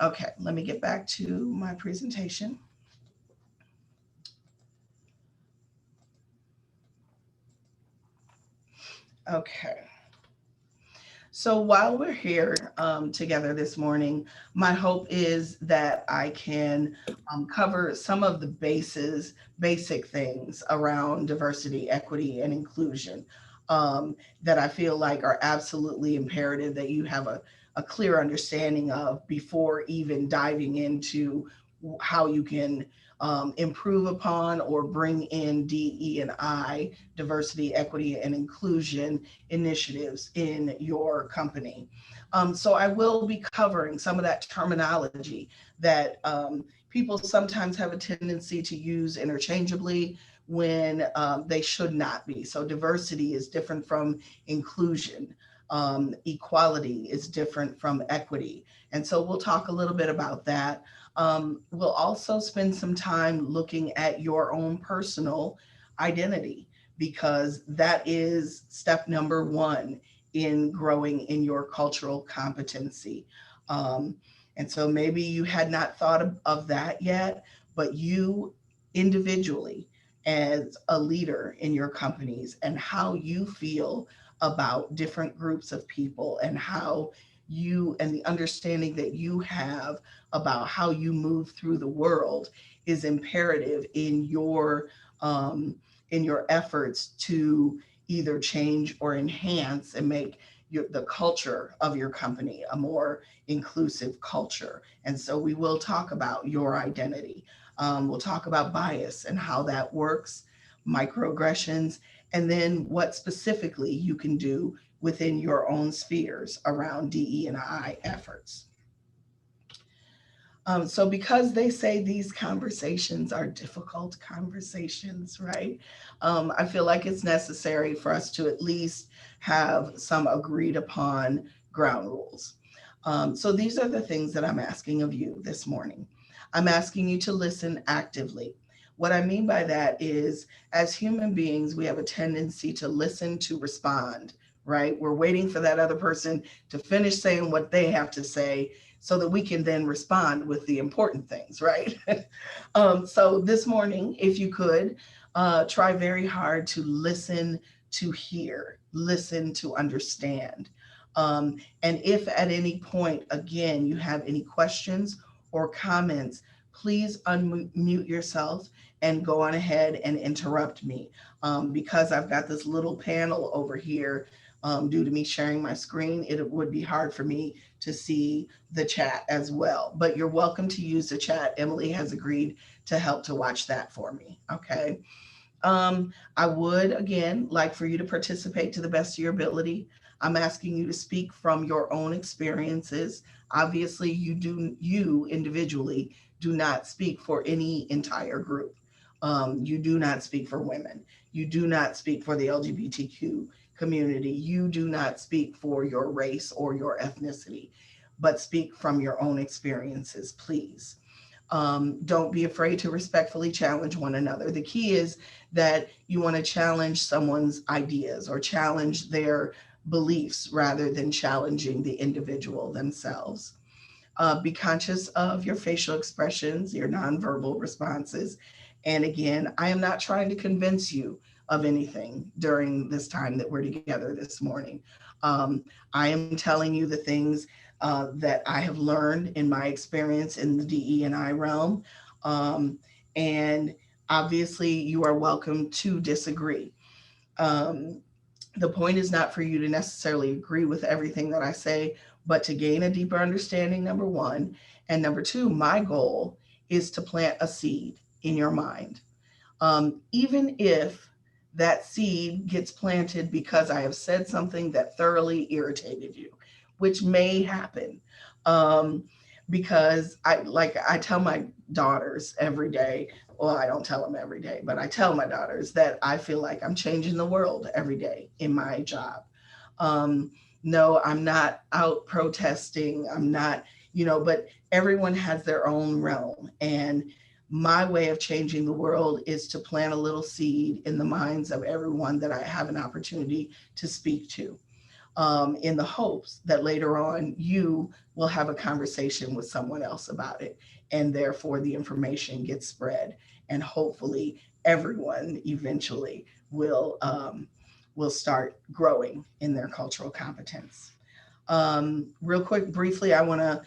Okay, let me get back to my presentation. Okay. So while we're here together this morning, my hope is that I can cover some of the basic things around diversity, equity, and inclusion that I feel like are absolutely imperative that you have a clear understanding of before even diving into how you can improve upon or bring in DE and I, diversity, equity, and inclusion initiatives in your company. So I will be covering some of that terminology that people sometimes have a tendency to use interchangeably when they should not be. So diversity is different from inclusion. Equality is different from equity. And so we'll talk a little bit about that. We'll also spend some time looking at your own personal identity because that is step number one in growing in your cultural competency. Um, and so maybe you had not thought of that yet, but you individually, as a leader in your companies, and how you feel about different groups of people and how you and the understanding that you have about how you move through the world is imperative um, in your efforts to either change or enhance and make the culture of your company a more inclusive culture. And so we will talk about your identity. We'll talk about bias and how that works, microaggressions, and then what specifically you can do within your own spheres around DE and I efforts. So because they say these conversations are difficult conversations, right? I feel like it's necessary for us to at least have some agreed upon ground rules. So these are the things that I'm asking of you this morning. I'm asking you to listen actively. What I mean by that is, as human beings, we have a tendency to listen to respond, right? We're waiting for that other person to finish saying what they have to say so that we can then respond with the important things, right? So this morning, if you could, try very hard to listen to hear, listen to understand. And if at any point, again, you have any questions or comments, please unmute yourself and go on ahead and interrupt me. Because I've got this little panel over here, due to me sharing my screen, it would be hard for me to see the chat as well. But you're welcome to use the chat. Emily has agreed to help to watch that for me. Okay. I would, again, like for you to participate to the best of your ability. I'm asking you to speak from your own experiences. Obviously, you individually do not speak for any entire group. You do not speak for women. You do not speak for the LGBTQ community. You do not speak for your race or your ethnicity, but speak from your own experiences, please. Don't be afraid to respectfully challenge one another. The key is that you want to challenge someone's ideas or challenge their beliefs rather than challenging the individual themselves. Be conscious of your facial expressions, your nonverbal responses. And again, I am not trying to convince you of anything during this time that we're together this morning. I am telling you the things that I have learned in my experience in the DE and I realm. Um, and obviously, you are welcome to disagree. Um, the point is not for you to necessarily agree with everything that I say, but to gain a deeper understanding, number one. And number two, my goal is to plant a seed in your mind. Even if that seed gets planted because I have said something that thoroughly irritated you, which may happen. Um, because I tell my daughters every day, well, I don't tell them every day, but I tell my daughters that I feel like I'm changing the world every day in my job. Um, no, I'm not out protesting. I'm not, but everyone has their own realm. And my way of changing the world is to plant a little seed in the minds of everyone that I have an opportunity to speak to. in the hopes that later on you will have a conversation with someone else about it. And therefore, the information gets spread. And hopefully, everyone eventually will start growing in their cultural competence. Real quick, briefly, I want to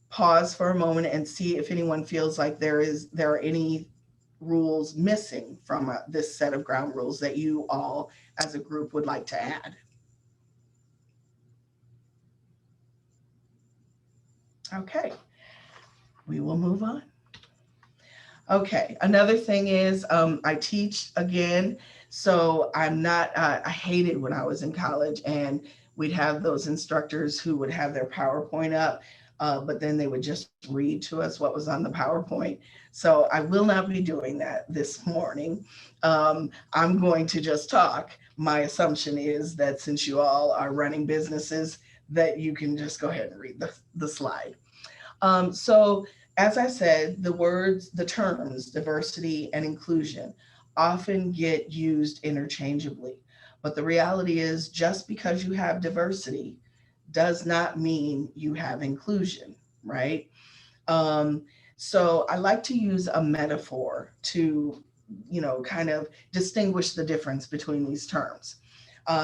pause for a moment and see if anyone feels like there are any rules missing from this set of ground rules that you all as a group would like to add. Okay, we will move on. Okay, another thing is I teach again, so I'm not, I hated when I was in college and we'd have those instructors who would have their PowerPoint up, but then they would just read to us what was on the PowerPoint. So I will not be doing that this morning. I'm going to just talk. My assumption is that since you all are running businesses, that you can just go ahead and read the slide. So, as I said, the terms diversity and inclusion often get used interchangeably. But the reality is, just because you have diversity does not mean you have inclusion, right? Um, so, I like to use a metaphor to, kind of distinguish the difference between these terms.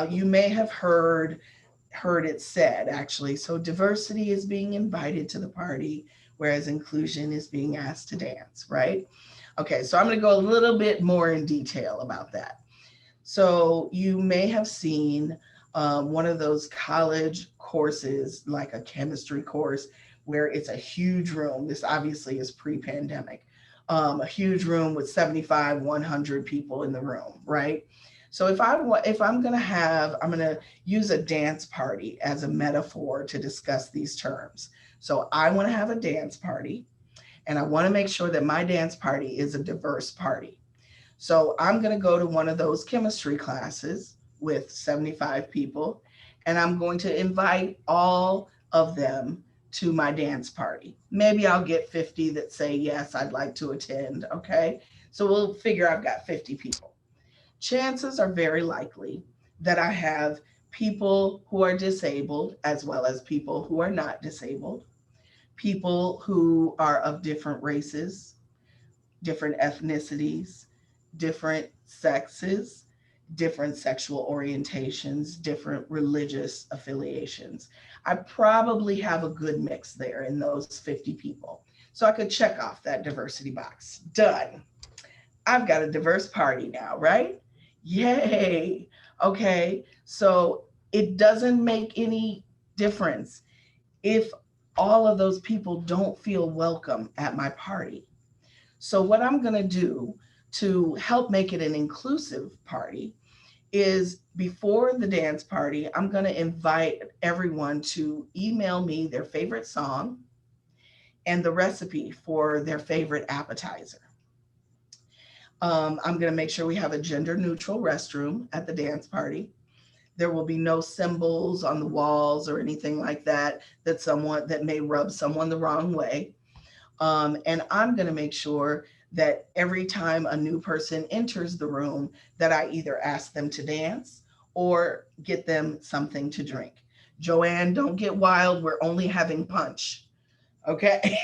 You may have heard it said actually. So diversity is being invited to the party, whereas inclusion is being asked to dance, right? Okay, so I'm going to go a little bit more in detail about that. So you may have seen one of those college courses, like a chemistry course, where it's a huge room. This obviously is pre-pandemic. A huge room with 75, 100 people in the room, right? So if I'm gonna use a dance party as a metaphor to discuss these terms. So I want to have a dance party, and I want to make sure that my dance party is a diverse party. So I'm going to go to one of those chemistry classes with 75 people, and I'm going to invite all of them to my dance party. Maybe I'll get 50 that say, yes, I'd like to attend. Okay. So we'll figure I've got 50 people. Chances are very likely that I have people who are disabled as well as people who are not disabled, people who are of different races, different ethnicities, different sexes, different sexual orientations, different religious affiliations. I probably have a good mix there in those 50 people. So I could check off that diversity box. Done. I've got a diverse party now, right? Yay. Okay. So it doesn't make any difference if all of those people don't feel welcome at my party. So, what I'm going to do to help make it an inclusive party is before the dance party, I'm going to invite everyone to email me their favorite song and the recipe for their favorite appetizer. I'm going to make sure we have a gender neutral restroom at the dance party. There will be no symbols on the walls or anything like that that may rub someone the wrong way. And I'm going to make sure that every time a new person enters the room, that I either ask them to dance or get them something to drink. Joanne, don't get wild. We're only having punch. Okay.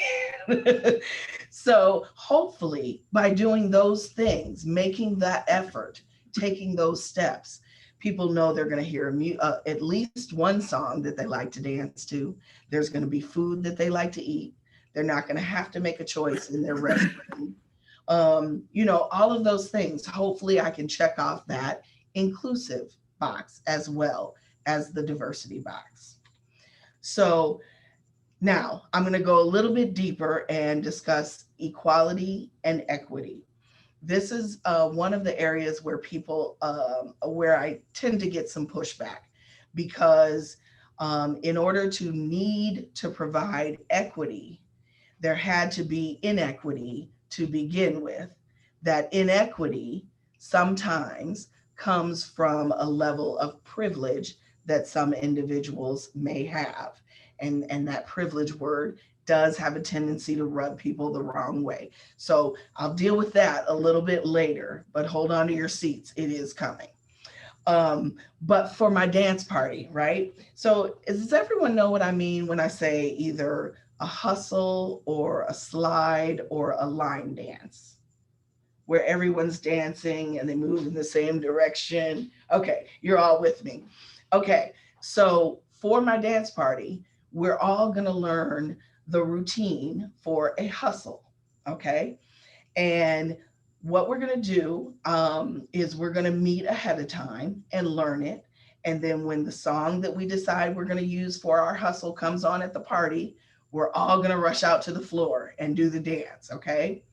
So hopefully by doing those things, making that effort, taking those steps, people know they're going to hear at least one song that they like to dance to. There's going to be food that they like to eat. They're not going to have to make a choice in their restroom. All of those things. Hopefully I can check off that inclusive box as well as the diversity box. So now I'm going to go a little bit deeper and discuss equality and equity. This is one of the areas where where I tend to get some pushback because in order to need to provide equity, there had to be inequity to begin with. That inequity sometimes comes from a level of privilege that some individuals may have. And that privilege word does have a tendency to rub people the wrong way. So I'll deal with that a little bit later, but hold on to your seats. It is coming. But for my dance party, right? So does everyone know what I mean when I say either a hustle or a slide or a line dance, where everyone's dancing and they move in the same direction? Okay, you're all with me. Okay, so for my dance party, we're all going to learn the routine for a hustle. Okay, and what we're going to do is we're going to meet ahead of time and learn it. And then when the song that we decide we're going to use for our hustle comes on at the party, we're all going to rush out to the floor and do the dance. Okay.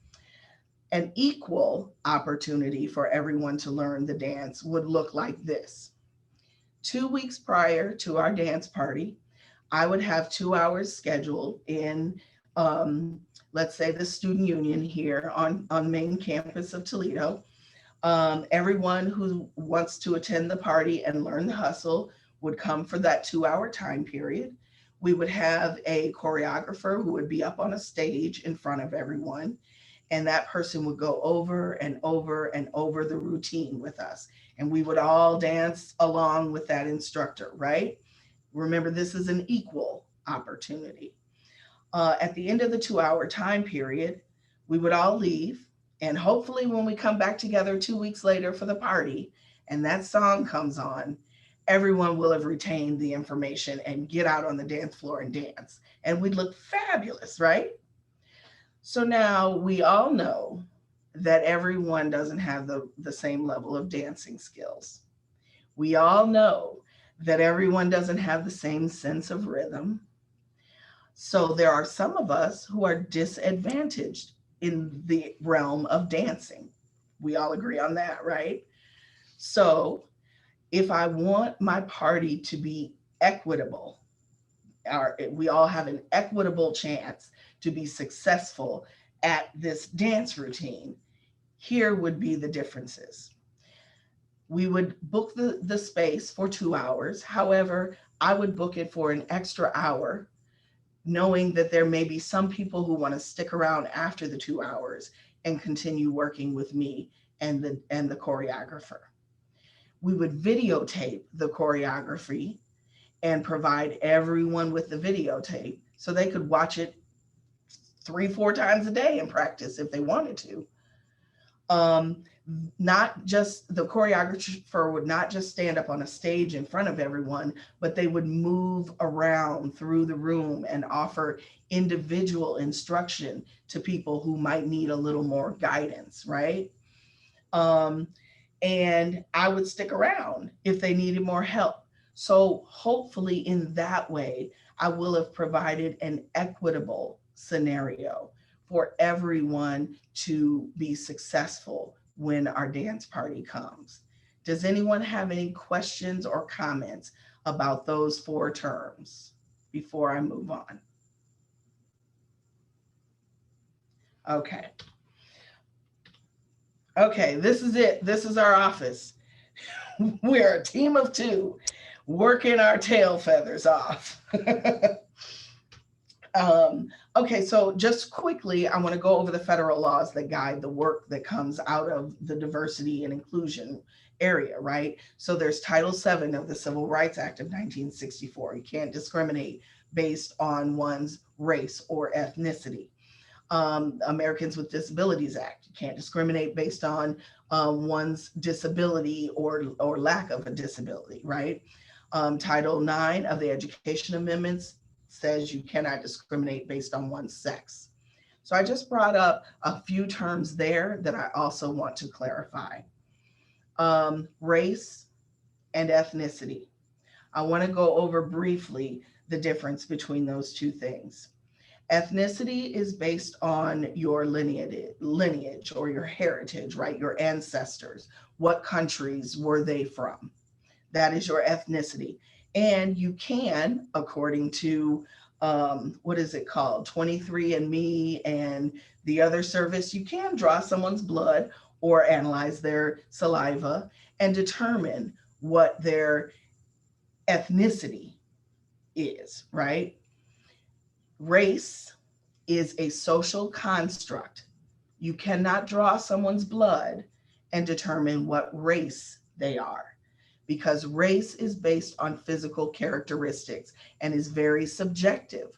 An equal opportunity for everyone to learn the dance would look like this. 2 weeks prior to our dance party, I would have 2 hours scheduled in, let's say, the student union here on main campus of Toledo. Everyone who wants to attend the party and learn the hustle would come for that 2 hour time period. We would have a choreographer who would be up on a stage in front of everyone, and that person would go over and over and over the routine with us. And we would all dance along with that instructor, right? Remember, this is an equal opportunity. At the end of the 2 hour time period, we would all leave. And hopefully, when we come back together 2 weeks later for the party and that song comes on, everyone will have retained the information and get out on the dance floor and dance. And we'd look fabulous, right? So now we all know that everyone doesn't have the same level of dancing skills. We all know that everyone doesn't have the same sense of rhythm. So there are some of us who are disadvantaged in the realm of dancing. We all agree on that, right? So if I want my party to be equitable, we all have an equitable chance to be successful at this dance routine, here would be the differences. We would book the space for 2 hours. However, I would book it for an extra hour, knowing that there may be some people who want to stick around after the 2 hours and continue working with me and the choreographer. We would videotape the choreography and provide everyone with the videotape so they could watch it 3, 4 times a day and practice if they wanted to. Um, Not just the choreographer would not just stand up on a stage in front of everyone, but they would move around through the room and offer individual instruction to people who might need a little more guidance, right? Um, and I would stick around if they needed more help. So hopefully, in that way, I will have provided an equitable scenario for everyone to be successful when our dance party comes. Does anyone have any questions or comments about those 4 terms before I move on? Okay. Okay, this is it. This is our office. We're a team of two working our tail feathers off. Okay, so just quickly, I want to go over the federal laws that guide the work that comes out of the diversity and inclusion area, right? So there's Title VII of the Civil Rights Act of 1964. You can't discriminate based on one's race or ethnicity. Americans with Disabilities Act. You can't discriminate based on one's disability or lack of a disability, right? Title IX of the Education Amendments says you cannot discriminate based on one's sex. So I just brought up a few terms there that I also want to clarify. Race and ethnicity. I want to go over briefly the difference between those two things. Ethnicity is based on your lineage or your heritage, right? Your ancestors. What countries were they from? That is your ethnicity. And you can, according to what is it called? 23andMe and the other service, you can draw someone's blood or analyze their saliva and determine what their ethnicity is, right? Race is a social construct. You cannot draw someone's blood and determine what race they are because race is based on physical characteristics and is very subjective.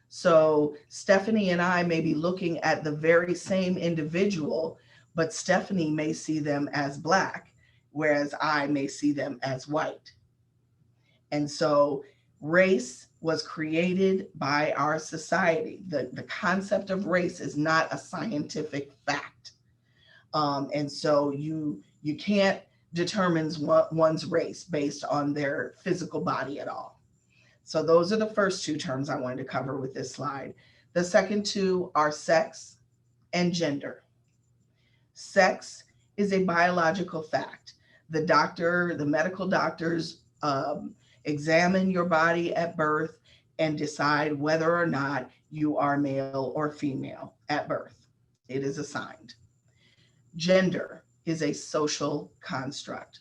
So Stephanie and I may be looking at the very same individual, but Stephanie may see them as Black, whereas I may see them as white. And so race was created by our society. The concept of race is not a scientific fact. And so you can't determine one's race based on their physical body at all. So those are the first two terms I wanted to cover with this slide. The second two are sex and gender. Sex is a biological fact. The medical doctors examine your body at birth and decide whether or not you are male or female at birth. It is assigned. Gender is a social construct.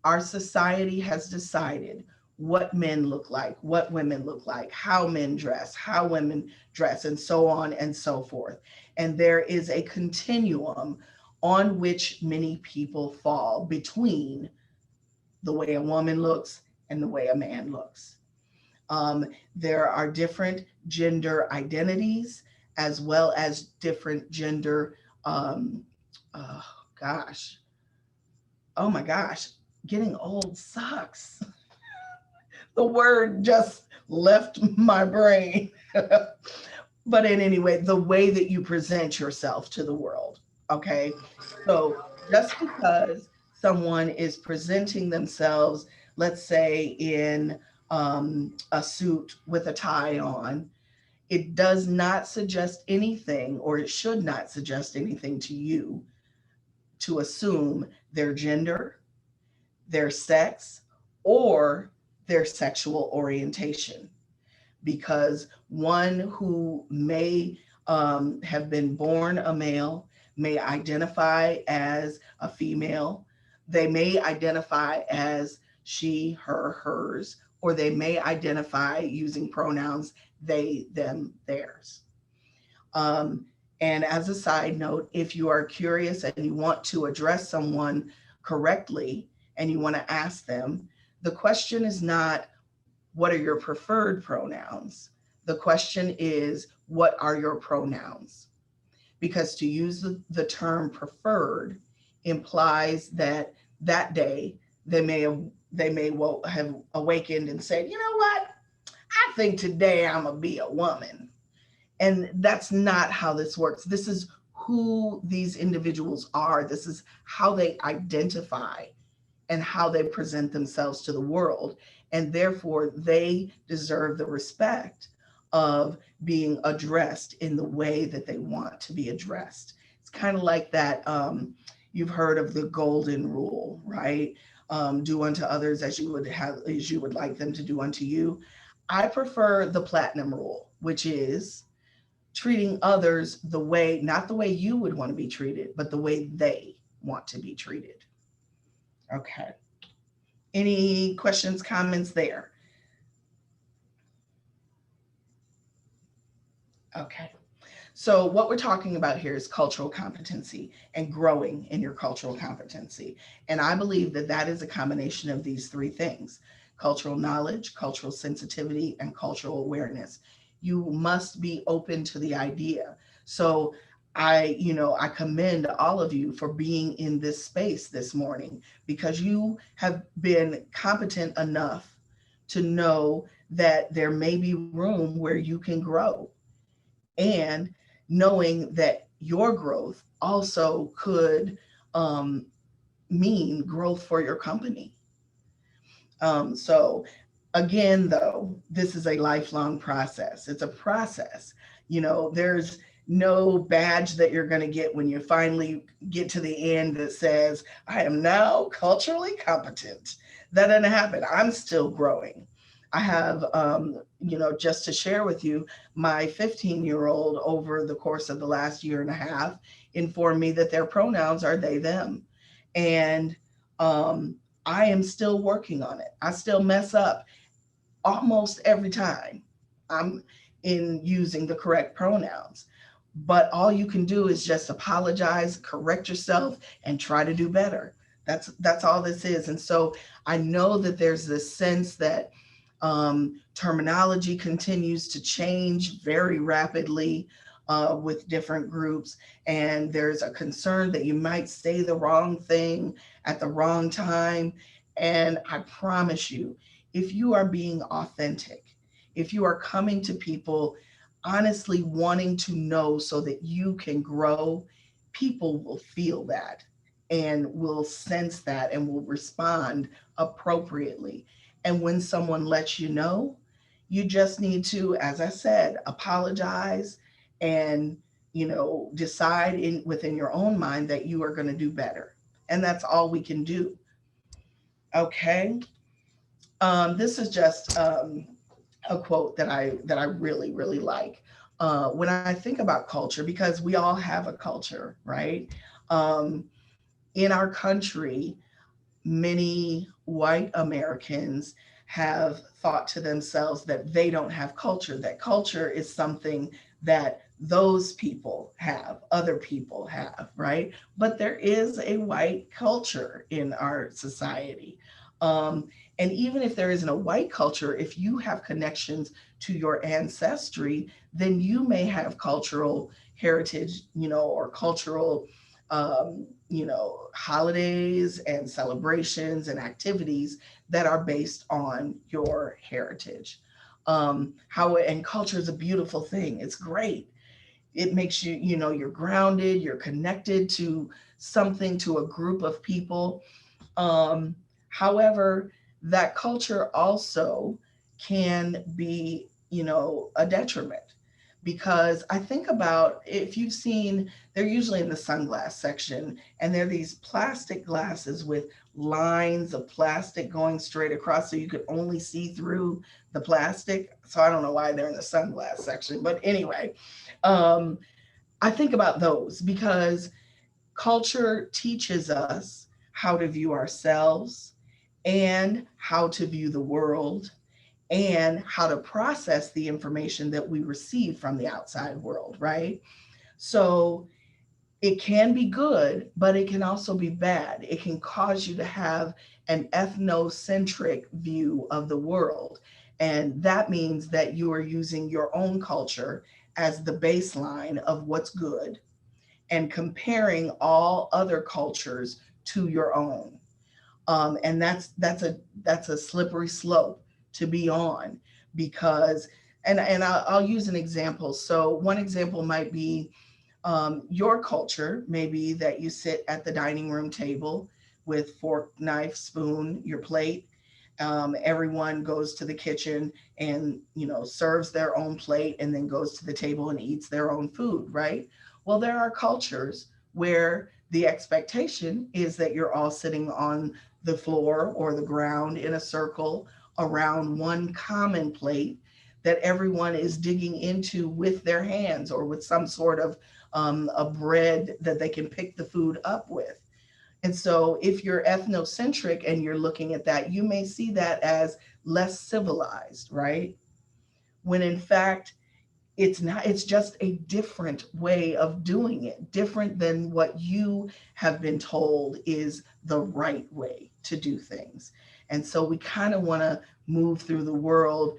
Our society has decided what men look like, what women look like, how men dress, how women dress, and so on and so forth. And there is a continuum on which many people fall between the way a woman looks and the way a man looks. There are different gender identities as well as different gender, oh gosh, oh my gosh, getting old sucks. The word just left my brain. But in any way, the way that you present yourself to the world. Okay. So just because someone is presenting themselves, let's say in a suit with a tie on, it does not suggest anything, or it should not suggest anything to you to assume their gender, their sex, or their sexual orientation. Because one who may have been born a male may identify as a female, they may identify as she, her, hers, or they may identify using pronouns they, them, theirs. And as a side note, if you are curious and you want to address someone correctly and you want to ask them, the question is not, what are your preferred pronouns? The question is, what are your pronouns? Because to use the term preferred implies that that day they may have awakened and said, you know what? I think today I'm gonna be a woman. And that's not how this works. This is who these individuals are. This is how they identify and how they present themselves to the world. And therefore, they deserve the respect of being addressed in the way that they want to be addressed. It's kind of like that. You've heard of the golden rule, right? Do unto others as you would like them to do unto you. I prefer the platinum rule, which is treating others the way, not the way you would want to be treated, but the way they want to be treated. Okay. Any questions, comments there? Okay. So what we're talking about here is cultural competency and growing in your cultural competency. And I believe that that is a combination of these three things: cultural knowledge, cultural sensitivity, and cultural awareness. You must be open to the idea. So I commend all of you for being in this space this morning, because you have been competent enough to know that there may be room where you can grow, and knowing that your growth also could mean growth for your company. So again, though, this is a lifelong process. It's a process. There's no badge that you're going to get when you finally get to the end that says, I am now culturally competent. That doesn't happen. I'm still growing. I have, just to share with you, my 15-year-old over the course of the last year and a half informed me that their pronouns are they, them. And I am still working on it. I still mess up almost every time I'm in using the correct pronouns. But all you can do is just apologize, correct yourself, and try to do better. That's all this is. And so I know that there's this sense that terminology continues to change very rapidly with different groups, and there's a concern that you might say the wrong thing at the wrong time. And I promise you, if you are being authentic, if you are coming to people honestly wanting to know so that you can grow, people will feel that and will sense that and will respond appropriately. And when someone lets you know, you just need to, as I said, apologize and decide within your own mind that you are going to do better. And that's all we can do. Okay. This is just a quote that I really really like. When I think about culture, because we all have a culture, right? Um, in our country, many white Americans have thought to themselves that they don't have culture, that culture is something that those people have, other people have, right? But there is a white culture in our society. Um, and even if there isn't a white culture, if you have connections to your ancestry, then you may have cultural heritage, or cultural holidays and celebrations and activities that are based on your heritage. And culture is a beautiful thing. It's great. It makes you, you're grounded, you're connected to something, to a group of people. However, that culture also can be, a detriment, because I think about, if you've seen, they're usually in the sunglass section, and they're these plastic glasses with lines of plastic going straight across so you could only see through the plastic. So I don't know why they're in the sunglass section, but anyway, um, I think about those because culture teaches us how to view ourselves and how to view the world and how to process the information that we receive from the outside world, right? So it can be good, but it can also be bad. It can cause you to have an ethnocentric view of the world. And that means that you are using your own culture as the baseline of what's good and comparing all other cultures to your own. And that's a slippery slope to be on, because I'll use an example. So one example might be your culture, maybe that you sit at the dining room table with fork, knife, spoon, your plate. Everyone goes to the kitchen and serves their own plate and then goes to the table and eats their own food, right? Well, there are cultures where the expectation is that you're all sitting on the floor or the ground in a circle around one common plate that everyone is digging into with their hands or with some sort of a bread that they can pick the food up with. And so, if you're ethnocentric and you're looking at that, you may see that as less civilized, right? When in fact, it's not, it's just a different way of doing it, different than what you have been told is the right way to do things. And so, we kind of want to move through the world,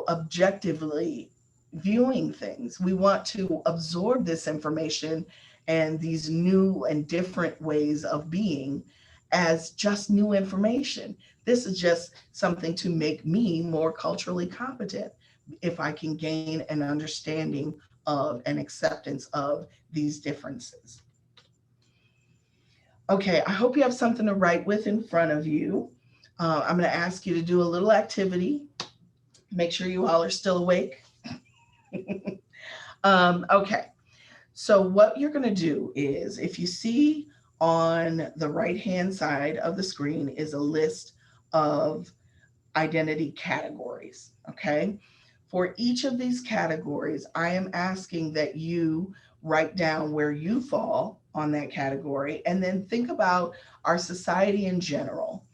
objectively viewing things. We want to absorb this information and these new and different ways of being as just new information. This is just something to make me more culturally competent if I can gain an understanding of and acceptance of these differences. Okay, I hope you have something to write with in front of you. I'm going to ask you to do a little activity. Make sure you all are still awake. Okay, so what you're going to do is, if you see on the right hand side of the screen is a list of identity categories. Okay, for each of these categories, I am asking that you write down where you fall on that category and then think about our society in general.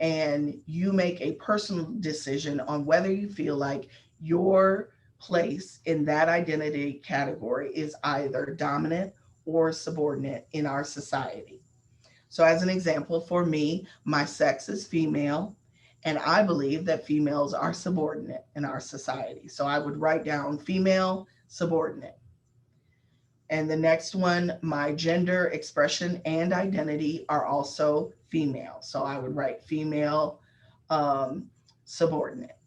And you make a personal decision on whether you feel like your place in that identity category is either dominant or subordinate in our society. So as an example, for me, my sex is female, and I believe that females are subordinate in our society. So I would write down female, subordinate. And the next one, my gender expression and identity are also female. So I would write female, subordinate.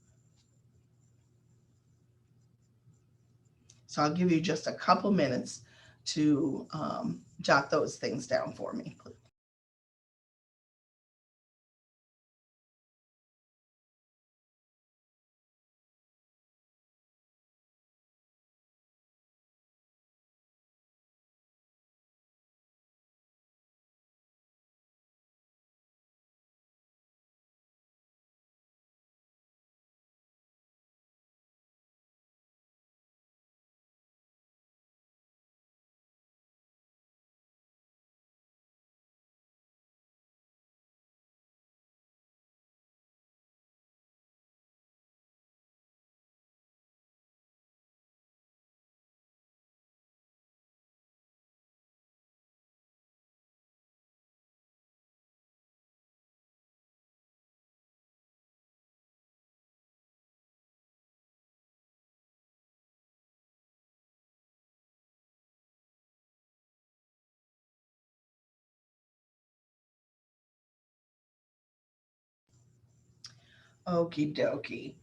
So I'll give you just a couple minutes to jot those things down for me. Okie dokie.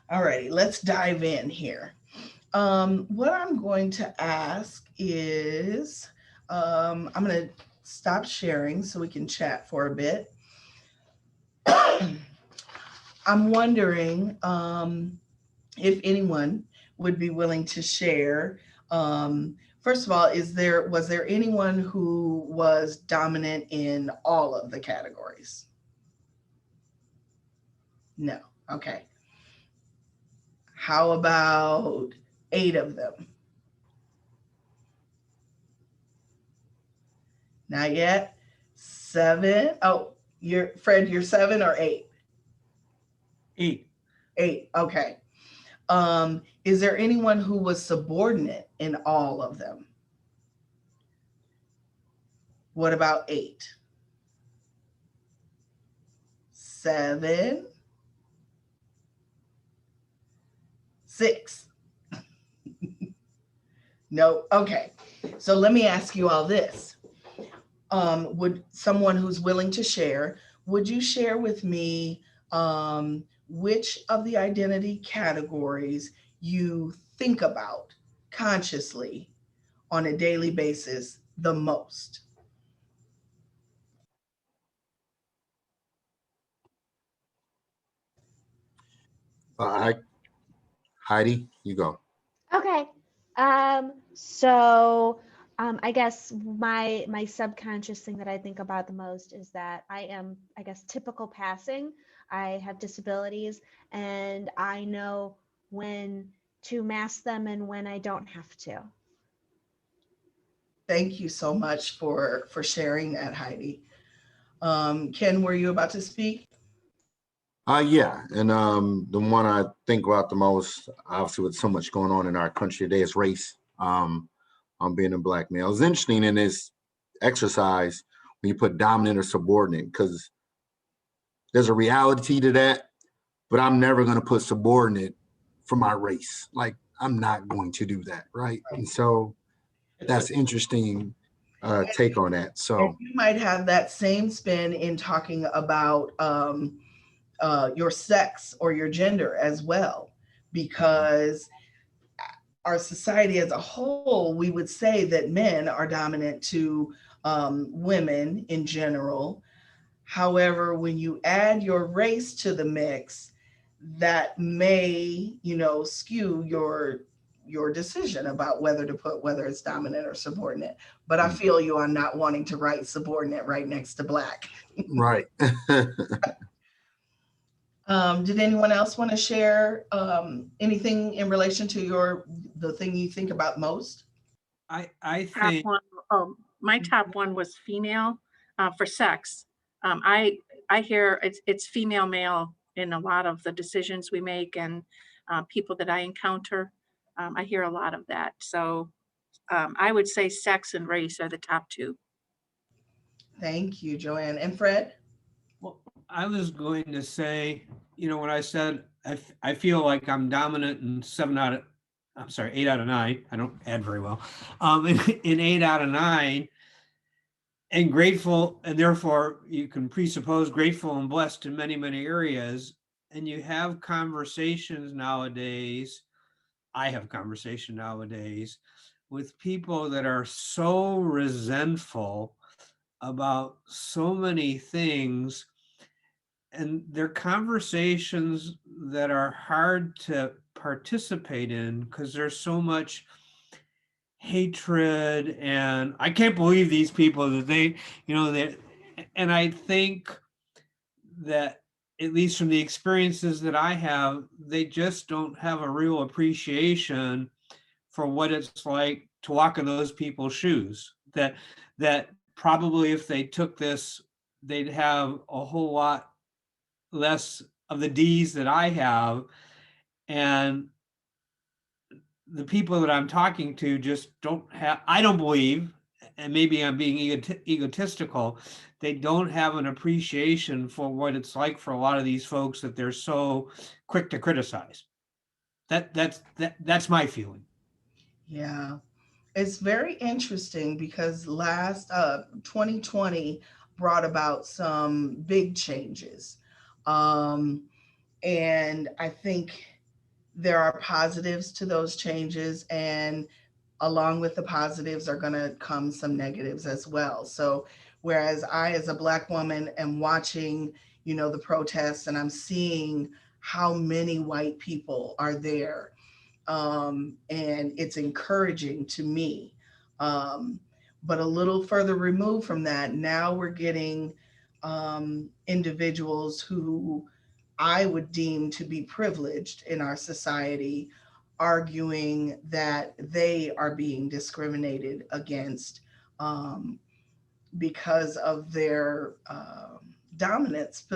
All righty, let's dive in here. What I'm going to ask is I'm going to stop sharing so we can chat for a bit. I'm wondering if anyone would be willing to share. First of all, was there anyone who was dominant in all of the categories? No. Okay. How about 8 of them? Not yet. 7. Oh, you're Fred, you're 7 or 8? 8. 8. Okay. Is there anyone who was subordinate in all of them? What about 8? 7. 6. No. Okay. So let me ask you all this. Would someone who's willing to share, would you share with me which of the identity categories you think about consciously on a daily basis the most? I, Heidi, you go. Okay. So I guess my subconscious thing that I think about the most is that I am, I guess, typical passing. I have disabilities, and I know when to mask them and when I don't have to. Thank you so much for sharing that, Heidi. Ken, were you about to speak? Yeah, and the one I think about the most, obviously, with so much going on in our country today, is race. On being a black male, it's interesting in this exercise when you put dominant or subordinate, because there's a reality to that. But I'm never going to put subordinate for my race. Like, I'm not going to do that, right? And so that's interesting take on that. And So you might have that same spin in talking about your sex or your gender as well, because our society as a whole, we would say that men are dominant to women in general. However, when you add your race to the mix, that may, skew your decision about whether it's dominant or subordinate. But I feel you on not wanting to write subordinate right next to black. right. Did anyone else want to share anything in relation to the thing you think about most? I Top think one, oh, my top one was female for sex. I hear it's female male in a lot of the decisions we make and people that I encounter. I hear a lot of that. So I would say sex and race are the top two. Thank you, Joanne. And Fred? Well, I was going to say, when I said I feel like I'm dominant in 8 out of 9. I don't add very well. In 8 out of 9, and grateful, and therefore you can presuppose grateful and blessed in many, many areas. And you have conversations nowadays. I have conversation nowadays with people that are so resentful about so many things, and they're conversations that are hard to participate in because there's so much hatred, and I can't believe these people that they, and I think that, at least from the experiences that I have, they just don't have a real appreciation for what it's like to walk in those people's shoes. That probably if they took this, they'd have a whole lot less of the D's that I have. And the people that I'm talking to just don't have, I don't believe, and maybe I'm being egotistical, they don't have an appreciation for what it's like for a lot of these folks that they're so quick to criticize. That's my feeling. Yeah. It's very interesting because last 2020 brought about some big changes. Um, and I think there are positives to those changes, and along with the positives are going to come some negatives as well. So whereas I, as a Black woman, am watching, the protests, and I'm seeing how many white people are there, and it's encouraging to me. Um, but a little further removed from that, now we're getting individuals who I would deem to be privileged in our society, arguing that they are being discriminated against, because of their dominance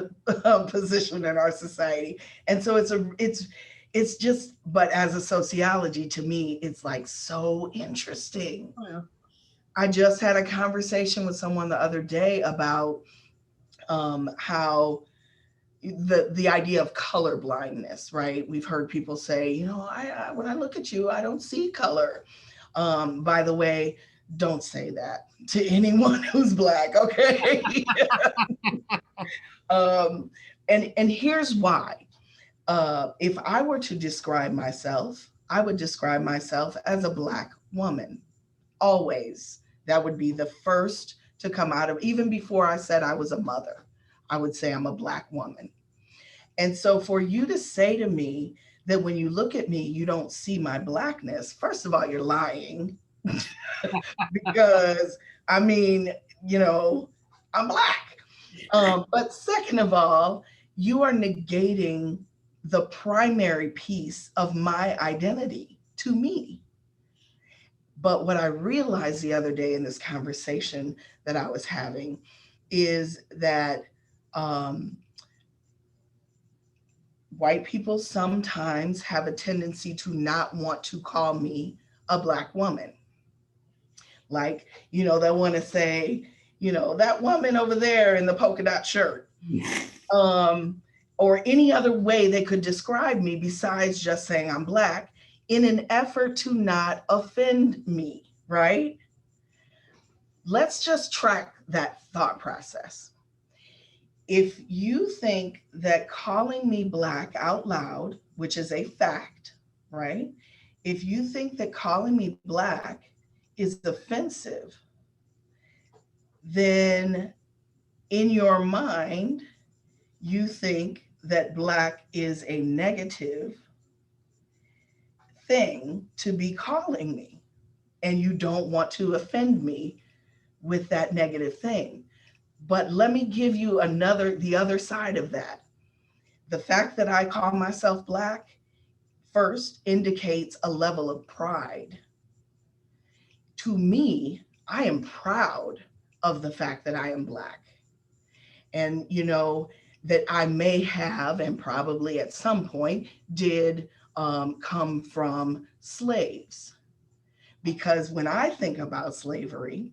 position in our society. And so it's just, but as a sociology, to me, it's like so interesting. Oh, yeah. I just had a conversation with someone the other day about how the idea of color blindness, right? We've heard people say, I when I look at you, I don't see color. By the way, don't say that to anyone who's Black, okay? And here's why. If I were to describe myself, I would describe myself as a Black woman. Always. That would be the first to come out of, even before I said I was a mother, I would say I'm a Black woman. And so for you to say to me that when you look at me, you don't see my Blackness, first of all, you're lying. Because, I mean, I'm Black. But second of all, you are negating the primary piece of my identity to me. But what I realized the other day in this conversation that I was having is that white people sometimes have a tendency to not want to call me a Black woman. Like, they want to say, that woman over there in the polka dot shirt. Or any other way they could describe me besides just saying I'm Black, in an effort to not offend me, right? Let's just track that thought process. If you think that calling me Black out loud, which is a fact, right? If you think that calling me Black is offensive, then in your mind, you think that Black is a negative thing to be calling me, and you don't want to offend me with that negative thing. But let me give you the other side of that. The fact that I call myself Black first indicates a level of pride. To me, I am proud of the fact that I am Black. And, that I may have, and probably at some point did, come from slaves. Because when I think about slavery,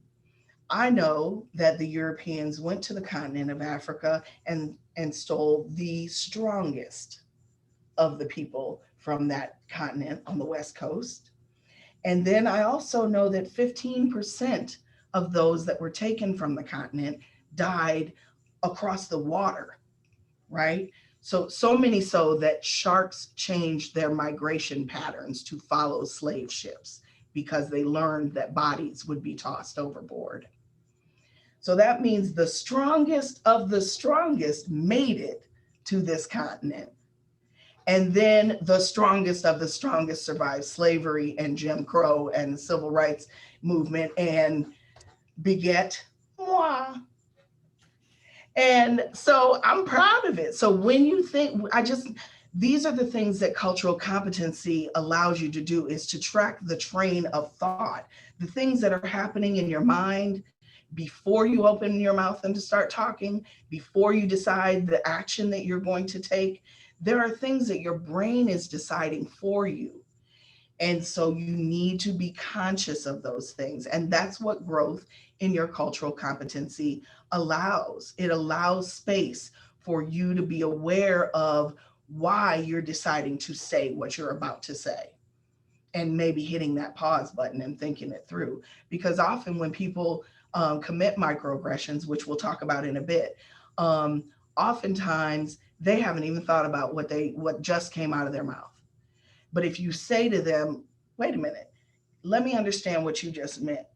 I know that the Europeans went to the continent of Africa and stole the strongest of the people from that continent on the West Coast. And then I also know that 15% of those that were taken from the continent died across the water, right? So many so that sharks changed their migration patterns to follow slave ships because they learned that bodies would be tossed overboard. So that means the strongest of the strongest made it to this continent. And then the strongest of the strongest survived slavery and Jim Crow and the civil rights movement and beget moi. And so I'm proud of it. So when you think, these are the things that cultural competency allows you to do, is to track the train of thought, the things that are happening in your mind before you open your mouth and to start talking, before you decide the action that you're going to take. There are things that your brain is deciding for you. And so you need to be conscious of those things. And that's what growth in your cultural competency allows. It allows space for you to be aware of why you're deciding to say what you're about to say, and maybe hitting that pause button and thinking it through. Because often when people commit microaggressions, which we'll talk about in a bit, oftentimes they haven't even thought about what just came out of their mouth. But if you say to them, wait a minute, let me understand what you just meant,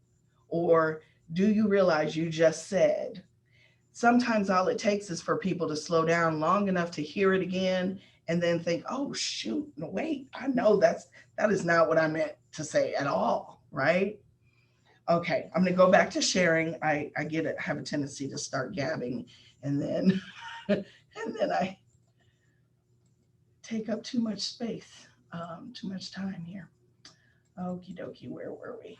or do you realize you just said, sometimes all it takes is for people to slow down long enough to hear it again and then think, oh shoot, no, wait, I know that is not what I meant to say at all, right? Okay, I'm gonna go back to sharing. I have a tendency to start gabbing, and then and then I take up too much space, too much time here. Okie dokie, where were we?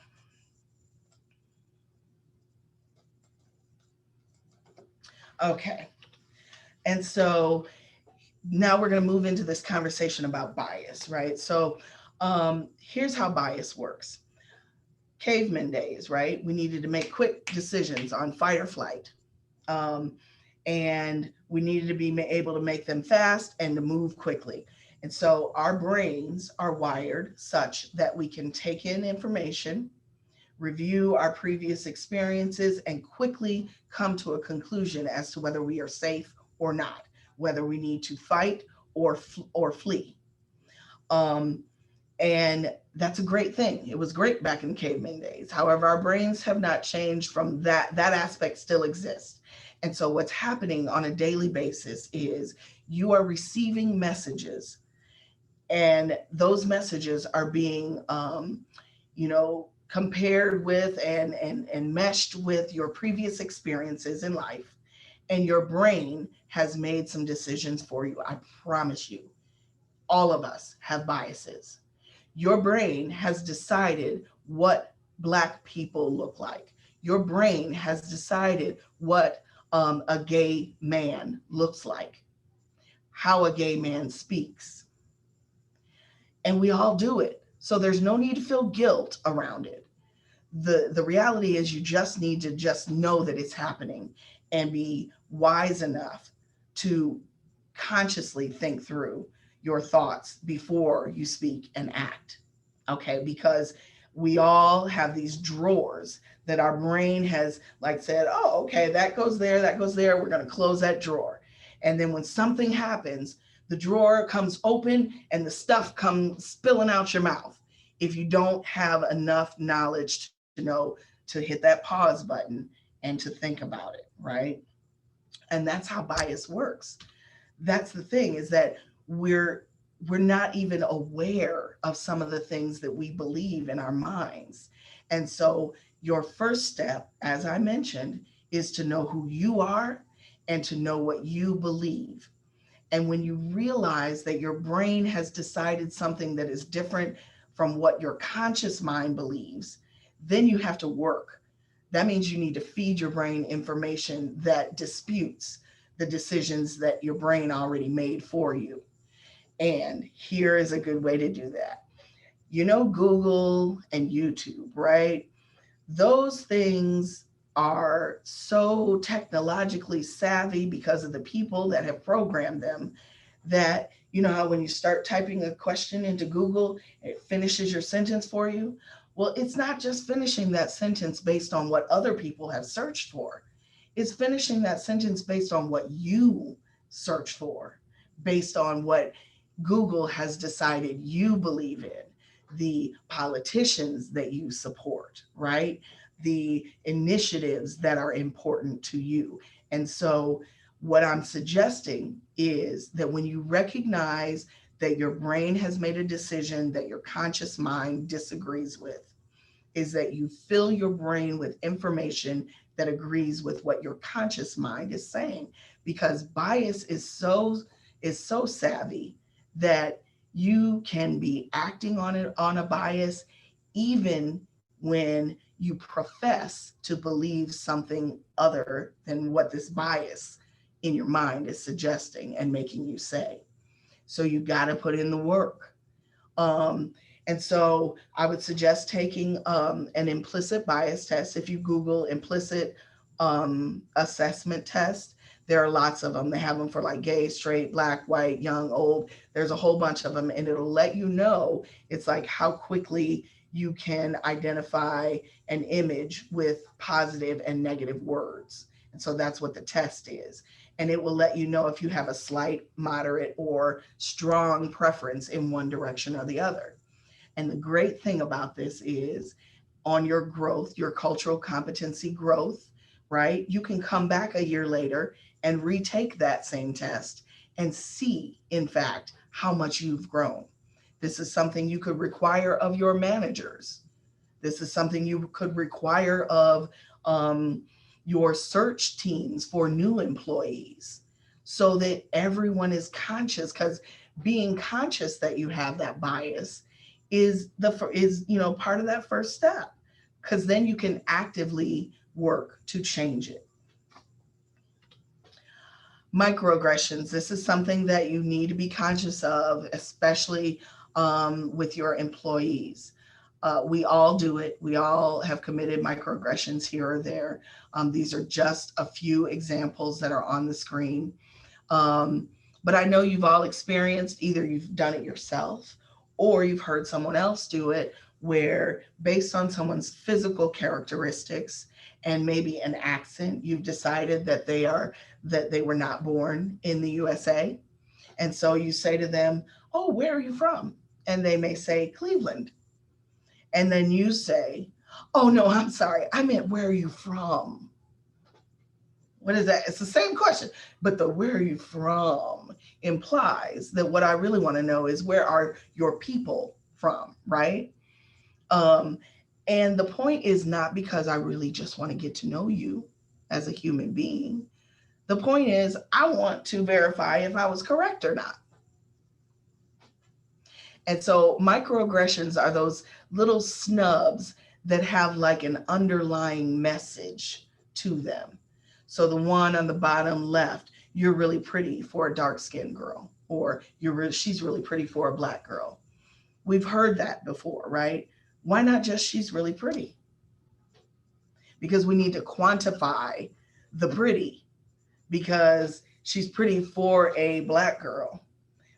Okay, and so now we're going to move into this conversation about bias, right? So here's how bias works. Caveman days, right? We needed to make quick decisions on fight or flight. And we needed to be able to make them fast and to move quickly. And so our brains are wired such that we can take in information, review our previous experiences, and quickly come to a conclusion as to whether we are safe or not, whether we need to fight or flee. And that's a great thing. It was great back in caveman days. However, our brains have not changed from that. That aspect still exists. And so what's happening on a daily basis is you are receiving messages, and those messages are being, compared with and meshed with your previous experiences in life. And your brain has made some decisions for you. I promise you, all of us have biases. Your brain has decided what Black people look like. Your brain has decided what a gay man looks like, how a gay man speaks. And we all do it. So there's no need to feel guilt around it. The reality is you just need to just know that it's happening and be wise enough to consciously think through your thoughts before you speak and act. Okay, because we all have these drawers that our brain has like said, oh, okay, that goes there, we're going to close that drawer. And then when something happens, the drawer comes open and the stuff comes spilling out your mouth if you don't have enough knowledge to know to hit that pause button and to think about it, right? And that's how bias works. That's the thing, is that we're not even aware of some of the things that we believe in our minds. And so your first step, as I mentioned, is to know who you are and to know what you believe. And when you realize that your brain has decided something that is different from what your conscious mind believes, then you have to work. That means you need to feed your brain information that disputes the decisions that your brain already made for you. And here is a good way to do that. Google and YouTube, right? Those things are so technologically savvy because of the people that have programmed them that, you know how when you start typing a question into Google, it finishes your sentence for you? Well, it's not just finishing that sentence based on what other people have searched for. It's finishing that sentence based on what you search for, based on what Google has decided you believe in, the politicians that you support, right? The initiatives that are important to you. And so, what I'm suggesting is that when you recognize that your brain has made a decision that your conscious mind disagrees with, is that you fill your brain with information that agrees with what your conscious mind is saying, because bias is so savvy that you can be acting on it, on a bias, even when you profess to believe something other than what this bias in your mind is suggesting and making you say. So you got to put in the work. And so I would suggest taking an implicit bias test. If you Google implicit assessment test, there are lots of them. They have them for like gay, straight, black, white, young, old. There's a whole bunch of them, and it'll let you know, it's like how quickly you can identify an image with positive and negative words. And so that's what the test is. And it will let you know if you have a slight, moderate, or strong preference in one direction or the other. And the great thing about this is on your growth, your cultural competency growth, right? You can come back a year later and retake that same test and see, in fact, how much you've grown. This is something you could require of your managers. This is something you could require of your search teams for new employees, so that everyone is conscious, because being conscious that you have that bias is part of that first step, because then you can actively work to change it. Microaggressions. This is something that you need to be conscious of, especially with your employees. We all do it. We all have committed microaggressions here or there. These are just a few examples that are on the screen. But I know you've all experienced, either you've done it yourself or you've heard someone else do it, where based on someone's physical characteristics and maybe an accent, you've decided that they were not born in the USA. And so you say to them, "Oh, where are you from?" And they may say, "Cleveland." And then you say, "Oh, no, I'm sorry. I meant, where are you from?" What is that? It's the same question, but the "where are you from" implies that what I really want to know is, where are your people from, right? Um, and the point is not because I really just want to get to know you as a human being. The point is, I want to verify if I was correct or not. And so microaggressions are those little snubs that have like an underlying message to them. So the one on the bottom left, "You're really pretty for a dark-skinned girl," or "She's really pretty for a black girl." We've heard that before, right? Why not just "she's really pretty"? Because we need to quantify the pretty, because she's pretty for a black girl,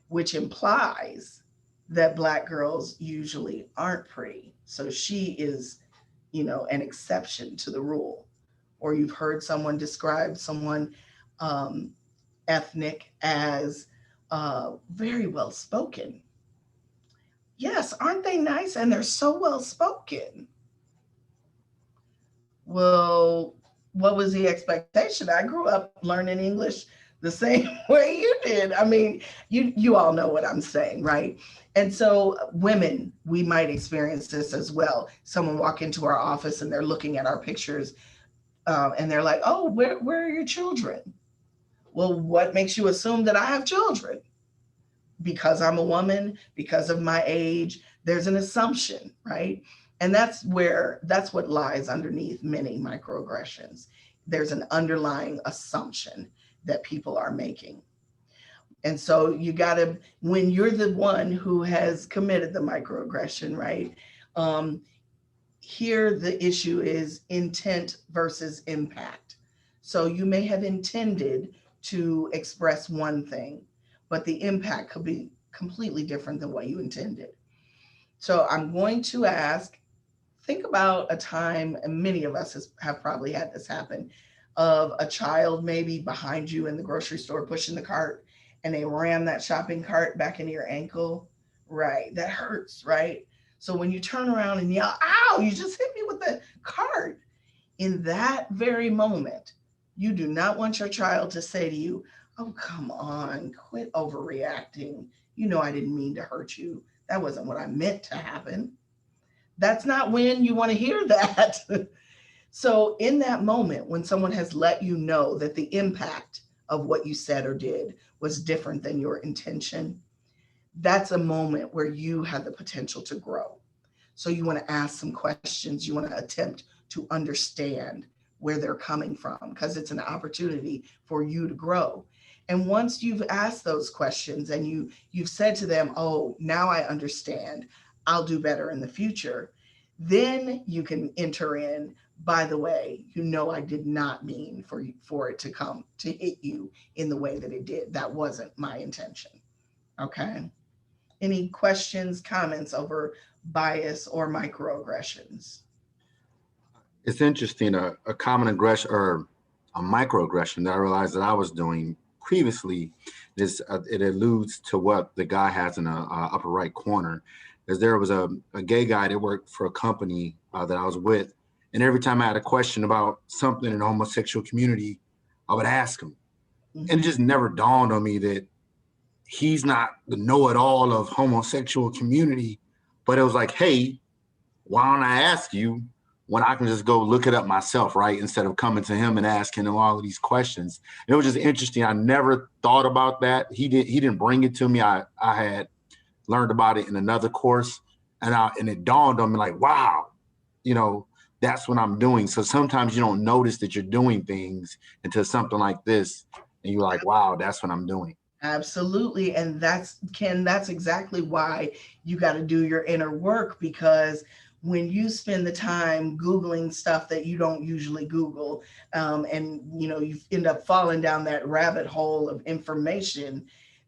which implies that black girls usually aren't pretty. So she is, an exception to the rule. Or you've heard someone describe someone ethnic as very well spoken. Yes, aren't they nice? And they're so well spoken. Well, what was the expectation? I grew up learning English the same way you did. I mean, you all know what I'm saying, right? And so women, we might experience this as well. Someone walk into our office and they're looking at our pictures, and they're like, "Oh, where are your children?" Well, what makes you assume that I have children? Because I'm a woman, because of my age, there's an assumption, right? And that's what lies underneath many microaggressions. There's an underlying assumption that people are making. And so you gotta, when you're the one who has committed the microaggression, right? here the issue is intent versus impact. So you may have intended to express one thing, but the impact could be completely different than what you intended. So I'm going to ask, think about a time, and many of us have probably had this happen, of a child maybe behind you in the grocery store pushing the cart and they ram that shopping cart back into your ankle. Right. That hurts, right? So when you turn around and yell, ow, you just hit me with the cart. In that very moment, you do not want your child to say to you, oh, come on, quit overreacting. You know, I didn't mean to hurt you. That wasn't what I meant to happen. That's not when you want to hear that. So, in that moment, when someone has let you know that the impact of what you said or did was different than your intention, that's a moment where you have the potential to grow. So, you want to ask some questions. You want to attempt to understand where they're coming from because it's an opportunity for you to grow. And once you've asked those questions and you've said to them, oh, now I understand, I'll do better in the future, then you can enter in, by the way, you know, I did not mean for it to come to hit you in the way that it did. That wasn't my intention. Okay. Any questions, comments over bias or microaggressions? It's interesting, a common aggression or a microaggression that I realized that I was doing previously is it alludes to what the guy has in the upper right corner. Is there was a gay guy that worked for a company that I was with, and every time I had a question about something in the homosexual community, I would ask him. And it just never dawned on me that he's not the know-it-all of homosexual community, but it was like, hey, why don't I ask you when I can just go look it up myself, right? Instead of coming to him and asking him all of these questions. And it was just interesting. I never thought about that. He didn't bring it to me. I had learned about it in another course, and it dawned on me like, wow, you know, that's what I'm doing. So sometimes you don't notice that you're doing things until something like this, and you're like, wow, that's what I'm doing. Absolutely. And that's exactly why you got to do your inner work, because when you spend the time Googling stuff that you don't usually Google, and you end up falling down that rabbit hole of information,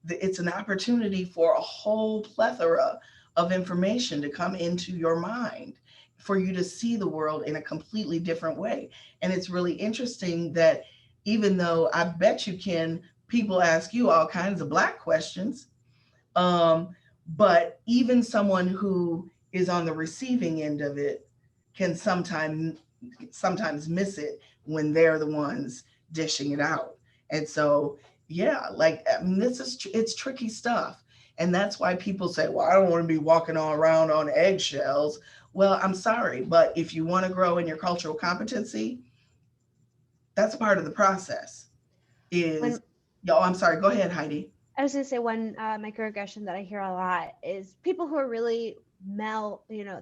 it's an opportunity for a whole plethora of information to come into your mind for you to see the world in a completely different way. And it's really interesting that even though I bet you can, people ask you all kinds of Black questions, but even someone who is on the receiving end of it can sometimes miss it when they're the ones dishing it out. And so, yeah, like, I mean, it's tricky stuff. And that's why people say, well, I don't want to be walking all around on eggshells. Well, I'm sorry, but if you want to grow in your cultural competency, that's part of the process. I'm sorry, go ahead, Heidi. I was going to say one microaggression that I hear a lot is people who are really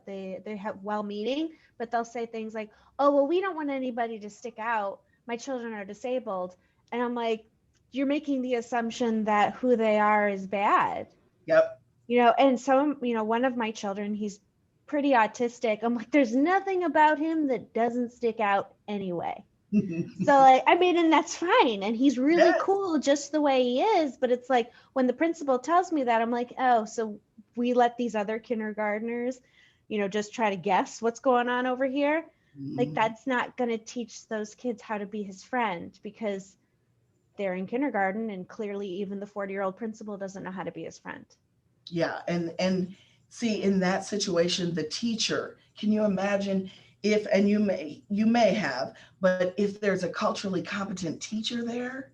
they have well-meaning, but they'll say things like, oh, well, we don't want anybody to stick out. My children are disabled. And I'm like, you're making the assumption that who they are is bad. Yep. And so, one of my children, he's pretty autistic. I'm like, there's nothing about him that doesn't stick out anyway. So and that's fine. And he's really cool just the way he is. But it's like when the principal tells me that, I'm like, oh, so we let these other kindergartners, just try to guess what's going on over here. Like, that's not going to teach those kids how to be his friend, because they're in kindergarten and clearly even the 40-year-old principal doesn't know how to be his friend. Yeah. And see, in that situation, the teacher, can you imagine if, and you may have, but if there's a culturally competent teacher there,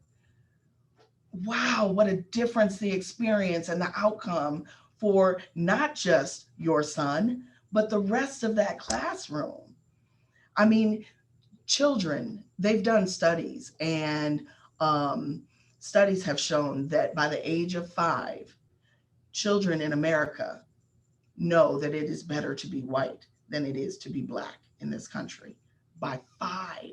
wow, what a difference the experience and the outcome for not just your son, but the rest of that classroom. I mean, children, they've done studies, and studies have shown that by the age of 5, children in America know that it is better to be white than it is to be Black in this country, by 5.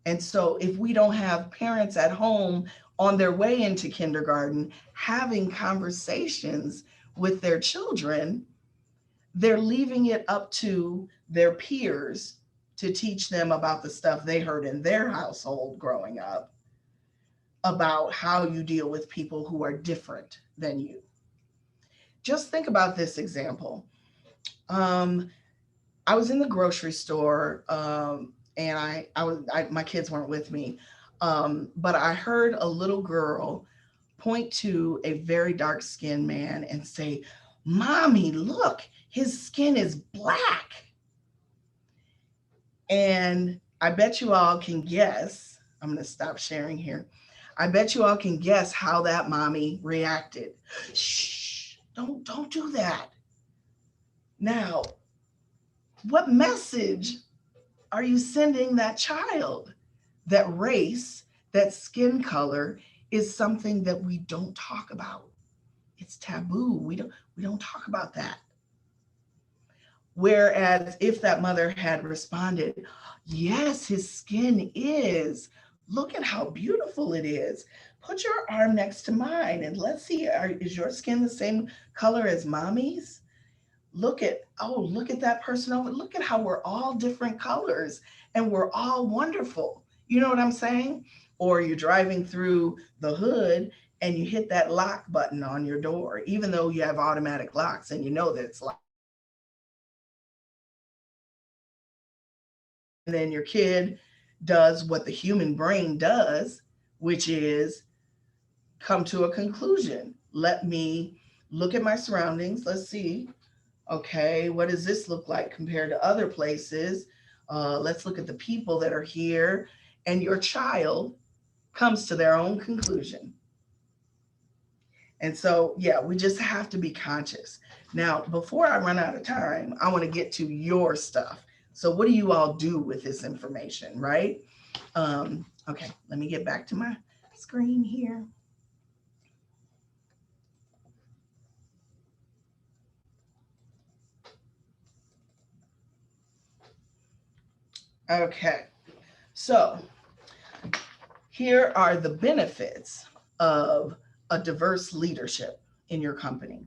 And so if we don't have parents at home on their way into kindergarten having conversations with their children, they're leaving it up to their peers to teach them about the stuff they heard in their household growing up about how you deal with people who are different than you. Just think about this example. Um, I was in the grocery store, and my kids weren't with me, but I heard a little girl point to a very dark skinned man and say, "Mommy, look, his skin is black." And I bet you all can guess, I'm going to stop sharing here. I bet you all can guess how that mommy reacted. Shh, don't do that. Now, what message are you sending that child? That race, that skin color is something that we don't talk about. It's taboo. We don't talk about that. Whereas if that mother had responded, yes, his skin is, look at how beautiful it is. Put your arm next to mine and let's see, is your skin the same color as mommy's? Look at that person over. Look at how we're all different colors and we're all wonderful. You know what I'm saying? Or you're driving through the hood and you hit that lock button on your door, even though you have automatic locks and you know that it's locked. And then your kid does what the human brain does, which is come to a conclusion. Let me look at my surroundings. Let's see. Okay, what does this look like compared to other places? Let's look at the people that are here. And your child comes to their own conclusion. And so, yeah, we just have to be conscious. Now, before I run out of time, I want to get to your stuff. So, what do you all do with this information, right? Okay, let me get back to my screen here. Okay, so here are the benefits of a diverse leadership in your company.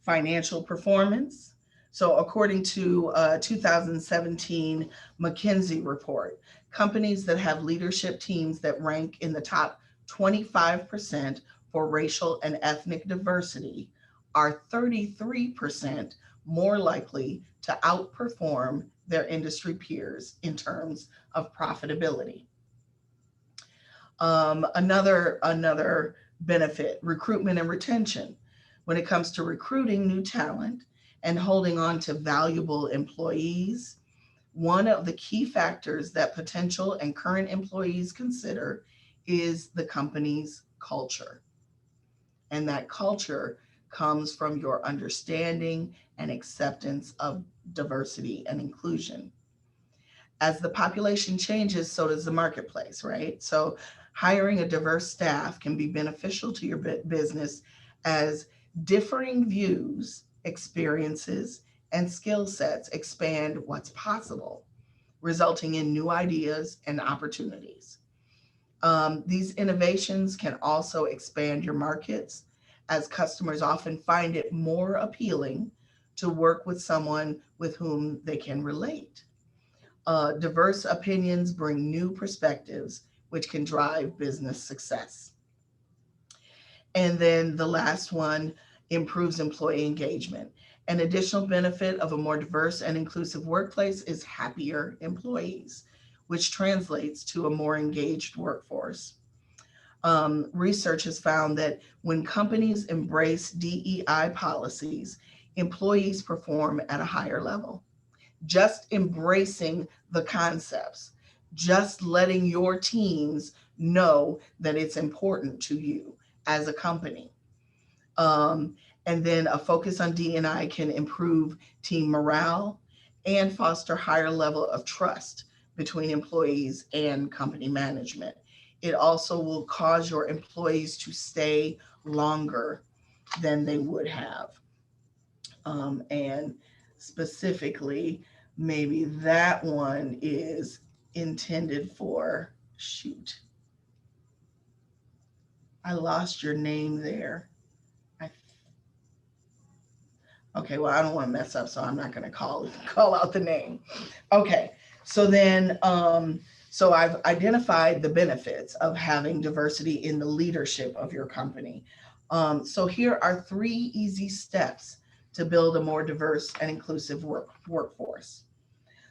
Financial performance. So, according to a 2017 McKinsey report, companies that have leadership teams that rank in the top 25% for racial and ethnic diversity are 33% more likely to outperform their industry peers in terms of profitability. Another benefit, recruitment and retention. When it comes to recruiting new talent and holding on to valuable employees, one of the key factors that potential and current employees consider is the company's culture. And that culture comes from your understanding and acceptance of diversity and inclusion. As the population changes, so does the marketplace, right? So hiring a diverse staff can be beneficial to your business as differing views, experiences, and skill sets expand what's possible, resulting in new ideas and opportunities. These innovations can also expand your markets as customers often find it more appealing to work with someone with whom they can relate. Diverse opinions bring new perspectives, which can drive business success. And then the last one improves employee engagement. An additional benefit of a more diverse and inclusive workplace is happier employees, which translates to a more engaged workforce. Research has found that when companies embrace DEI policies, employees perform at a higher level. Just embracing the concepts, just letting your teams know that it's important to you as a company. And then a focus on D&I can improve team morale and foster higher level of trust between employees and company management. It also will cause your employees to stay longer than they would have. And specifically, maybe that one is intended for, shoot, I lost your name there. I, Okay, well, I don't want to mess up, so I'm not going to call out the name. Okay, so then, so I've identified the benefits of having diversity in the leadership of your company. So here are 3 easy steps to build a more diverse and inclusive workforce.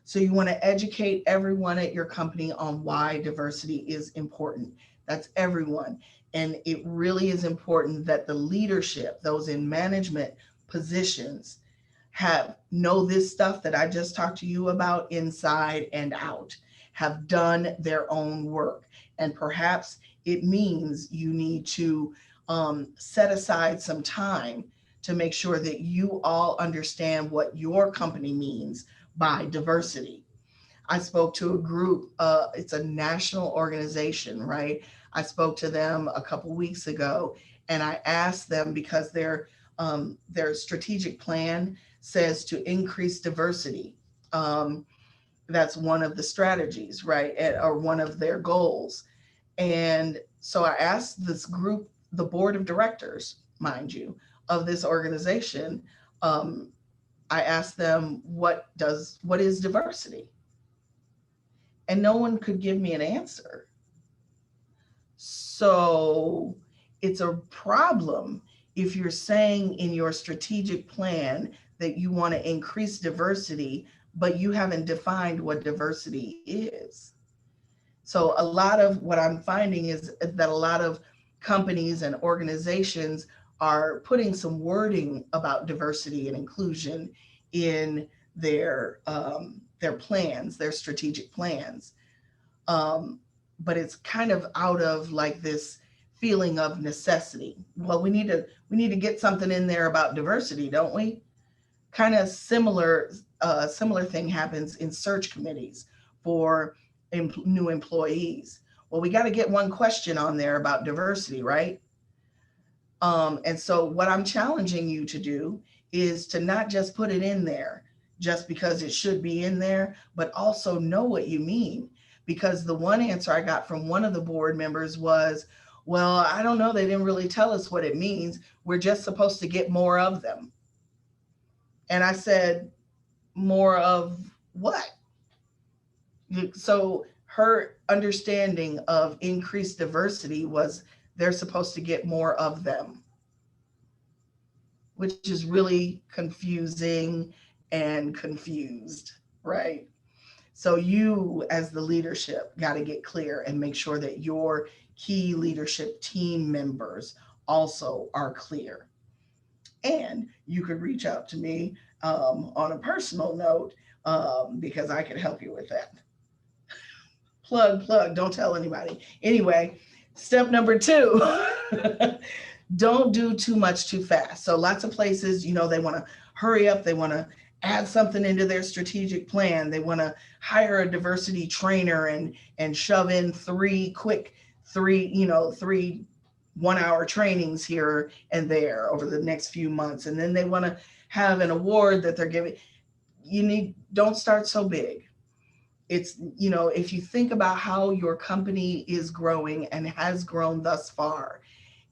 So you want to educate everyone at your company on why diversity is important. That's everyone. And it really is important that the leadership, those in management positions, have know this stuff that I just talked to you about inside and out, have done their own work. And perhaps it means you need to set aside some time to make sure that you all understand what your company means by diversity. I spoke to a group, it's a national organization, right? I spoke to them a couple weeks ago and I asked them because their strategic plan says to increase diversity. That's one of the strategies, right? Or one of their goals. And so I asked this group, the board of directors, mind you, of this organization, um, I asked them, what is diversity? And no one could give me an answer. So it's a problem if you're saying in your strategic plan that you want to increase diversity, but you haven't defined what diversity is. So a lot of what I'm finding is that a lot of companies and organizations are putting some wording about diversity and inclusion in their plans, their strategic plans. Um, but it's kind of out of like this feeling of necessity. Well, we need to get something in there about diversity, don't we? Kind of similar thing happens in search committees for new employees. Well, we got to get one question on there about diversity, right? And so what I'm challenging you to do is to not just put it in there just because it should be in there, but also know what you mean. Because the one answer I got from one of the board members was, well, I don't know, they didn't really tell us what it means. We're just supposed to get more of them. And I said, more of what? So her understanding of increased diversity was they're supposed to get more of them, which is really confusing and confused, right? So you as the leadership got to get clear and make sure that your key leadership team members also are clear. And you could reach out to me on a personal note because I could help you with that. Plug, don't tell anybody. Anyway, step number 2, don't do too much too fast. So lots of places, they want to hurry up. They want to add something into their strategic plan. They want to hire a diversity trainer and shove in 3 1-hour trainings here and there over the next few months. And then they want to have an award that they're giving. Don't start so big. It's, if you think about how your company is growing and has grown thus far,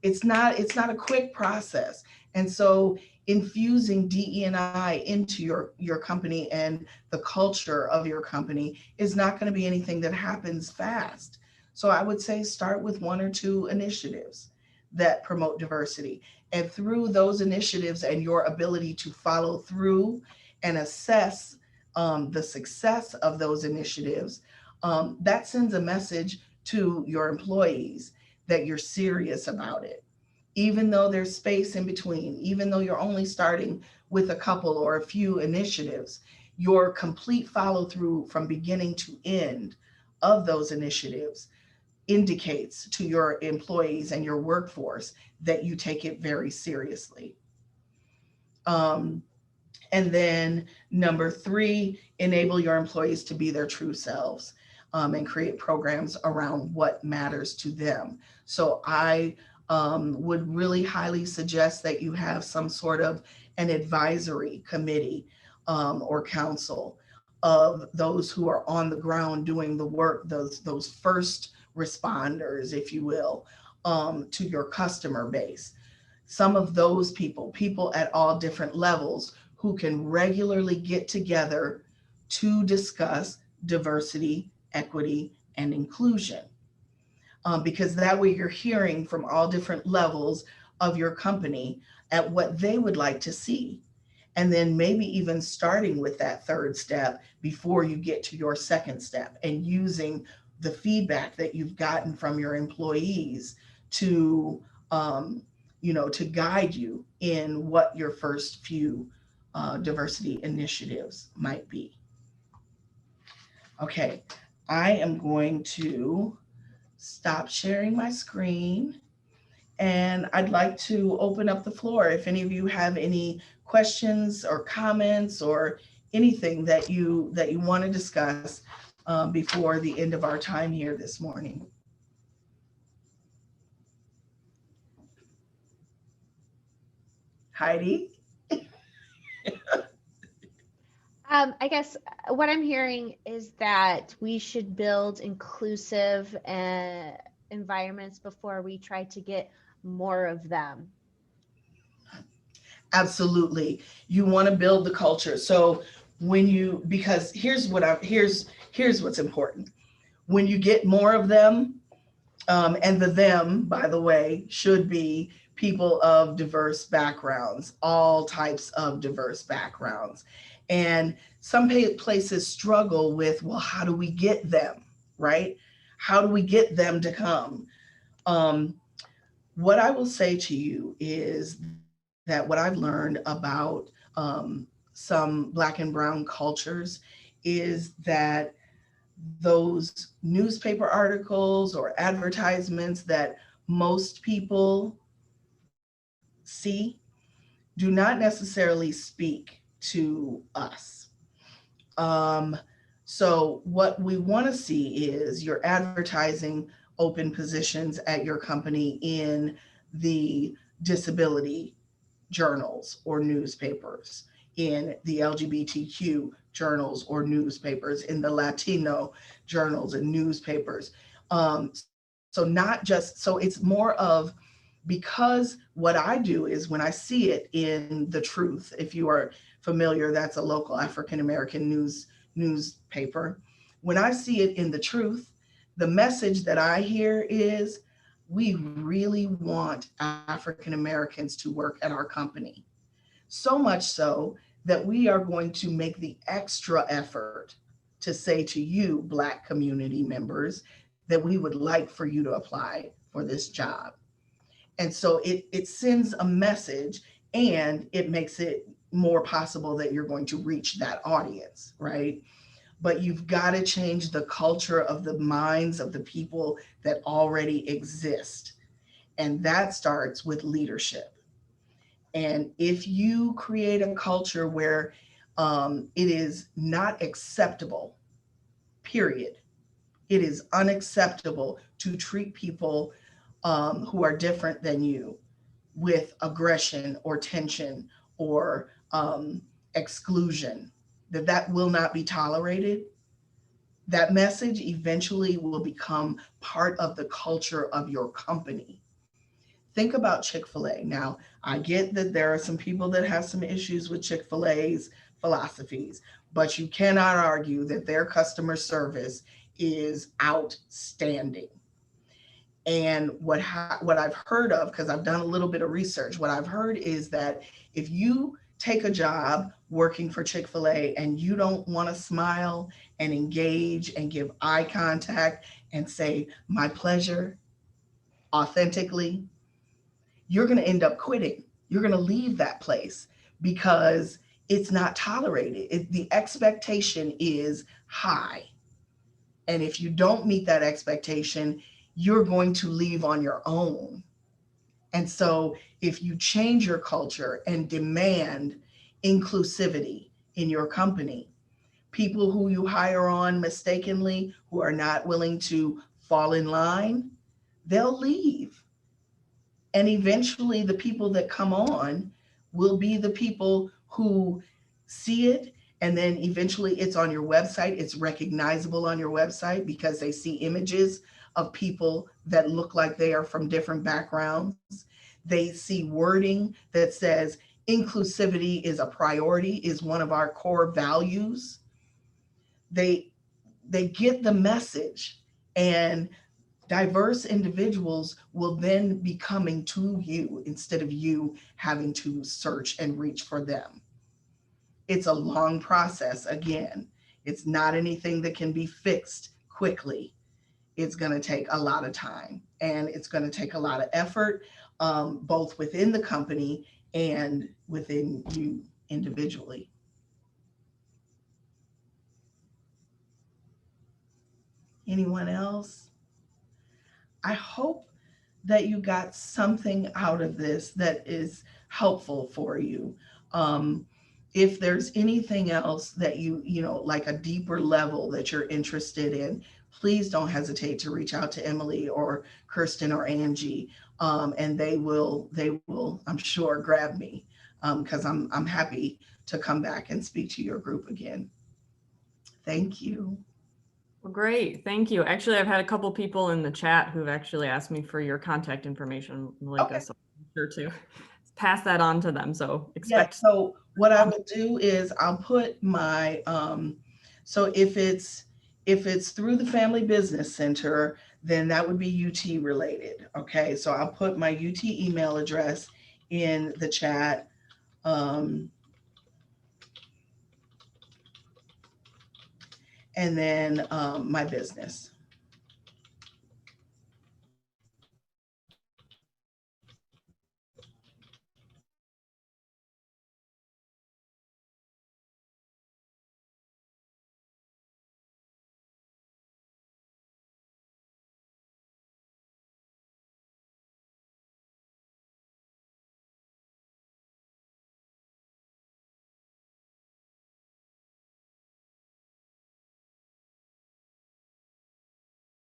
it's not a quick process. And so infusing DE&I into your company and the culture of your company is not going to be anything that happens fast. So I would say start with 1 or 2 initiatives that promote diversity. And through those initiatives and your ability to follow through and assess the success of those initiatives, that sends a message to your employees that you're serious about it. Even though there's space in between, even though you're only starting with a couple or a few initiatives, your complete follow through from beginning to end of those initiatives indicates to your employees and your workforce that you take it very seriously. Um, and then number 3, enable your employees to be their true selves and create programs around what matters to them. So I would really highly suggest that you have some sort of an advisory committee or council of those who are on the ground doing the work, those first responders, if you will, to your customer base. some of those people at all different levels who can regularly get together to discuss diversity, equity, and inclusion. Because that way you're hearing from all different levels of your company at what they would like to see. And then maybe even starting with that third step before you get to your second step, and using the feedback that you've gotten from your employees to, to guide you in what your first few diversity initiatives might be. Okay, I am going to stop sharing my screen, and I'd like to open up the floor. If any of you have any questions or comments or anything that you want to discuss before the end of our time here this morning. Heidi? I guess what I'm hearing is that we should build inclusive environments before we try to get more of them. Absolutely. You want to build the culture. So because here's what's important. When you get more of them, and the them, by the way, should be people of diverse backgrounds, all types of diverse backgrounds. And some places struggle with, well, how do we get them, right? How do we get them to come? What I will say to you is that what I've learned about some Black and Brown cultures is that those newspaper articles or advertisements that most people see do not necessarily speak to us. So what we want to see is you're advertising open positions at your company in the disability journals or newspapers, in the LGBTQ journals or newspapers, in the Latino journals and newspapers. So it's more of, because what I do is when I see it in The Truth, if you are familiar, that's a local African American newspaper. When I see it in The Truth, the message that I hear is, we really want African Americans to work at our company. So much so that we are going to make the extra effort to say to you, Black community members, that we would like for you to apply for this job. And so it sends a message, and it makes it more possible that you're going to reach that audience, right? But you've got to change the culture of the minds of the people that already exist. And that starts with leadership. And if you create a culture where it is not acceptable, period, it is unacceptable to treat people who are different than you with aggression or tension or exclusion, that will not be tolerated. That message eventually will become part of the culture of your company. Think about Chick-fil-A. Now, I get that there are some people that have some issues with Chick-fil-A's philosophies, but you cannot argue that their customer service is outstanding. And what I've heard of, because I've done a little bit of research, what I've heard is that if you take a job working for Chick-fil-A and you don't want to smile and engage and give eye contact and say, my pleasure, authentically, you're going to end up quitting. You're going to leave that place because it's not tolerated. The expectation is high. And if you don't meet that expectation, you're going to leave on your own. And so if you change your culture and demand inclusivity in your company, people who you hire on mistakenly, who are not willing to fall in line, they'll leave. And eventually the people that come on will be the people who see it. And then eventually it's on your website. It's recognizable on your website because they see images of people that look like they are from different backgrounds. they see wording that says inclusivity is a priority, is one of our core values, they get the message, and diverse individuals will then be coming to you instead of you having to search and reach for them. It's a long process. Again, it's not anything that can be fixed quickly. It's going to take a lot of time, and it's going to take a lot of effort, both within the company and within you individually. Anyone else? I hope that you got something out of this that is helpful for you. If there's anything else that you know, like a deeper level that you're interested in, please don't hesitate to reach out to Emily or Kirsten or Angie, and they will, I'm sure, grab me, because I'm happy to come back and speak to your group again. Thank you. Well, great, thank you. Actually, I've had a couple people in the chat who've actually asked me for your contact information, Malika, Okay. so I'm sure to pass that on to them. So Yeah, expect. so what I will do is I'll put my, so if it's through the Family Business Center, then that would be UT related. Okay, so I'll put my UT email address in the chat. And then my business.